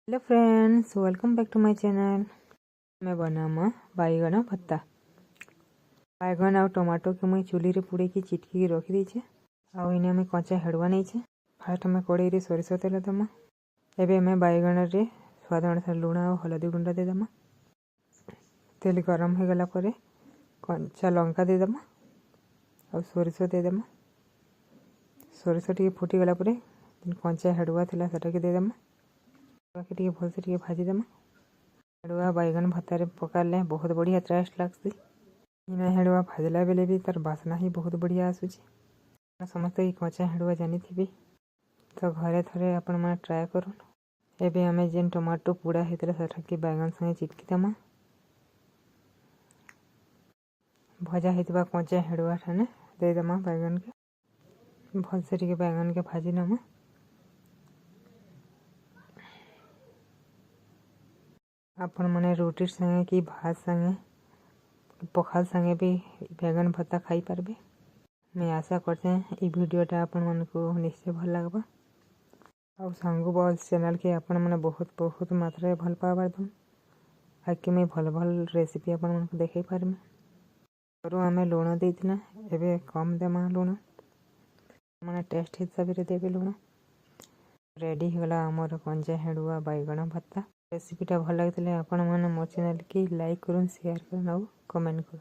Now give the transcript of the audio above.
Hello friends, welcome back to my channel. मैं बनामा बैगन भत्ता। बैगन आ टमाटो के मुई चुली रे पुड़े की चिटकी रखी देछे। आ इने मैं कच्चा हेडवा नहीं छे। फास्ट मैं कड़ाई रे सोरिष तेल देमा। एबे मैं बैगन रे स्वाद अनुसार लुण और हलदी गुंड दे देमा। तेल गरम हो गला परे कच्चा लंका दे देमा और सोरिष दे देमा। सोरिष टी फुटी गला परे कच्चा हेडवा थिला सेटा के दे देमा। टे भलसे टे भाजीदेमा। हेडुआ बैगन भत्तार पकाले बहुत बढ़िया टेस्ट लगसी। इन हेडुआ भाजला बेले भी तार बासना ही बहुत बढ़िया आसूची। समस्ते कच्चा हेडुआ जानी थी तो घरे थरे आपण मैंने ट्राए करूँ। एबे आमे जेन टमाटो पोड़ा होता सेटा के बैगन संगे चिटकी देमा। भजा होता कच्चा हेडुआ ठाने देदेमा बैगन के। भलसे टे बैगन के भाजी नमा। आपण मैंने रोटी संगे कि भात संगे पखाल संगे भी बैगन भत्ता खाई पारबे। मैं आशा करते हैं ये वीडियोटा आपण मन को निश्चय भल लगबा। और सांगू बॉल्स चैनल के आपण मैंने बहुत बहुत मात्रा भल पावर दूँ। आके मैं भल भल रेसिपी आपण मन को देखाई पारमी। करू आमे लुण देना एबे कम देमा लुण मैंने टेस्ट हिसाब से देवे लुण। रेडी होगा आमर कंचा हेडुआ बैगन भत्ता। रेसिपीटा भल लगे आपण मैंने मो चैनल की लाइक करूँ, शेयर करूँ और कमेंट करूँ।